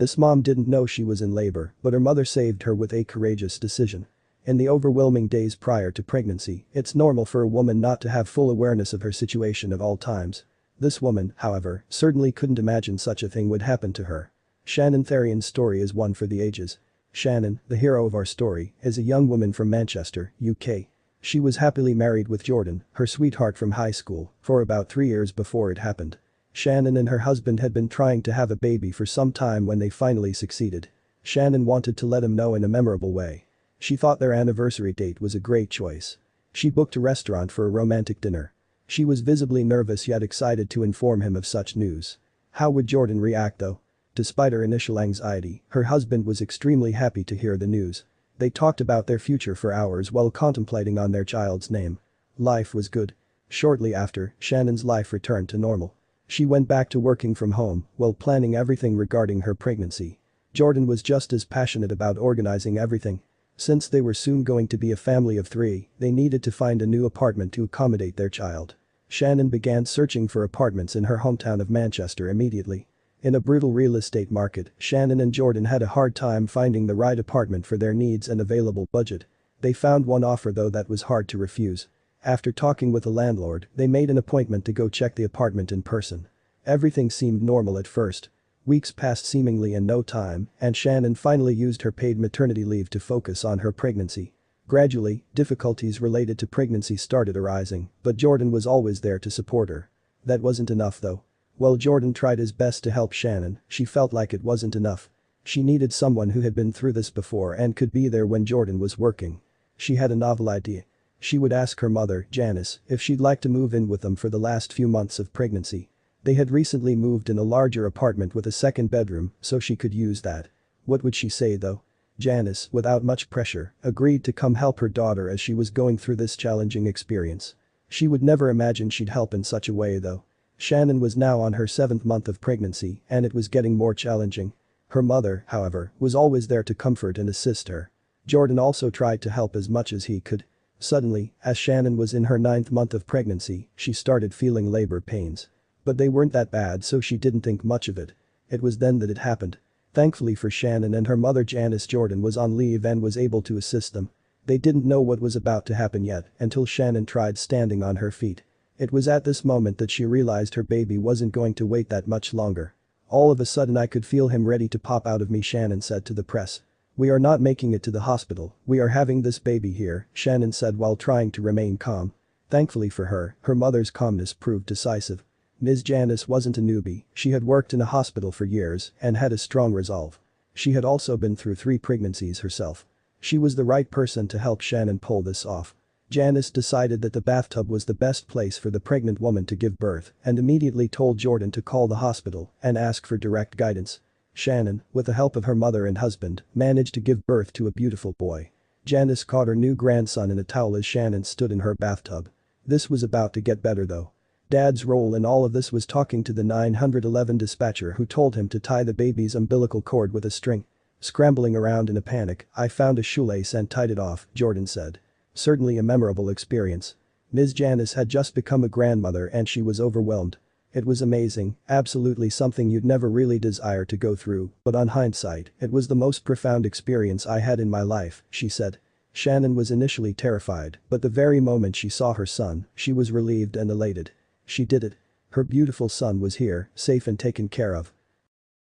This mom didn't know she was in labor, but her mother saved her with a courageous decision. In the overwhelming days prior to pregnancy, it's normal for a woman not to have full awareness of her situation at all times. This woman, however, certainly couldn't imagine such a thing would happen to her. Shannon Therrian's story is one for the ages. Shannon, the hero of our story, is a young woman from Manchester, UK. She was happily married with Jordan, her sweetheart from high school, for about 3 years before it happened. Shannon and her husband had been trying to have a baby for some time when they finally succeeded. Shannon wanted to let him know in a memorable way. She thought their anniversary date was a great choice. She booked a restaurant for a romantic dinner. She was visibly nervous yet excited to inform him of such news. How would Jordan react though? Despite her initial anxiety, her husband was extremely happy to hear the news. They talked about their future for hours while contemplating on their child's name. Life was good. Shortly after, Shannon's life returned to normal. She went back to working from home while planning everything regarding her pregnancy. Jordan was just as passionate about organizing everything. Since they were soon going to be a family of 3, they needed to find a new apartment to accommodate their child. Shannon began searching for apartments in her hometown of Manchester immediately. In a brutal real estate market, Shannon and Jordan had a hard time finding the right apartment for their needs and available budget. They found one offer though that was hard to refuse. After talking with the landlord, they made an appointment to go check the apartment in person. Everything seemed normal at first. Weeks passed seemingly in no time, and Shannon finally used her paid maternity leave to focus on her pregnancy. Gradually, difficulties related to pregnancy started arising, but Jordan was always there to support her. That wasn't enough though. While Jordan tried his best to help Shannon, she felt like it wasn't enough. She needed someone who had been through this before and could be there when Jordan was working. She had a novel idea. She would ask her mother, Janice, if she'd like to move in with them for the last few months of pregnancy. They had recently moved in a larger apartment with a second bedroom, so she could use that. What would she say though? Janice, without much pressure, agreed to come help her daughter as she was going through this challenging experience. She would never imagine she'd help in such a way though. Shannon was now on her 7th month of pregnancy and it was getting more challenging. Her mother, however, was always there to comfort and assist her. Jordan also tried to help as much as he could. Suddenly, as Shannon was in her 9th month of pregnancy, she started feeling labor pains. But they weren't that bad so she didn't think much of it. It was then that it happened. Thankfully for Shannon and her mother Janice, Jordan was on leave and was able to assist them. They didn't know what was about to happen yet until Shannon tried standing on her feet. It was at this moment that she realized her baby wasn't going to wait that much longer. All of a sudden I could feel him ready to pop out of me, Shannon said to the press. We are not making it to the hospital, we are having this baby here, Shannon said while trying to remain calm. Thankfully for her, her mother's calmness proved decisive. Ms. Janice wasn't a newbie, she had worked in a hospital for years and had a strong resolve. She had also been through 3 pregnancies herself. She was the right person to help Shannon pull this off. Janice decided that the bathtub was the best place for the pregnant woman to give birth and immediately told Jordan to call the hospital and ask for direct guidance. Shannon, with the help of her mother and husband, managed to give birth to a beautiful boy. Janice caught her new grandson in a towel as Shannon stood in her bathtub. This was about to get better though. Dad's role in all of this was talking to the 911 dispatcher who told him to tie the baby's umbilical cord with a string. Scrambling around in a panic, I found a shoelace and tied it off, Jordan said. Certainly a memorable experience. Ms. Janice had just become a grandmother and she was overwhelmed. It was amazing, absolutely something you'd never really desire to go through, but on hindsight, it was the most profound experience I had in my life, she said. Shannon was initially terrified, but the very moment she saw her son, she was relieved and elated. She did it. Her beautiful son was here, safe and taken care of.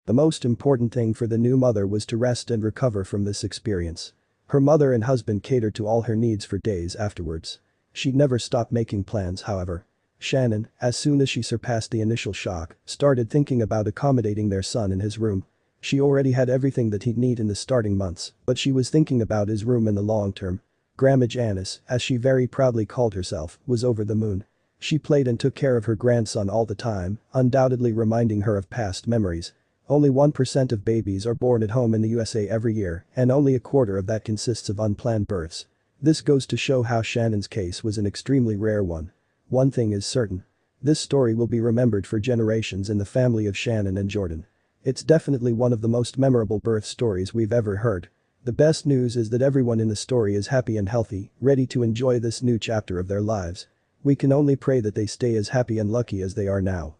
The most important thing for the new mother was to rest and recover from this experience. Her mother and husband catered to all her needs for days afterwards. She'd never stopped making plans, however. Shannon, as soon as she surpassed the initial shock, started thinking about accommodating their son in his room. She already had everything that he'd need in the starting months, but she was thinking about his room in the long term. Grandma Janice, as she very proudly called herself, was over the moon. She played and took care of her grandson all the time, undoubtedly reminding her of past memories. Only 1% of babies are born at home in the USA every year, and only a quarter of that consists of unplanned births. This goes to show how Shannon's case was an extremely rare one. One thing is certain. This story will be remembered for generations in the family of Shannon and Jordan. It's definitely one of the most memorable birth stories we've ever heard. The best news is that everyone in the story is happy and healthy, ready to enjoy this new chapter of their lives. We can only pray that they stay as happy and lucky as they are now.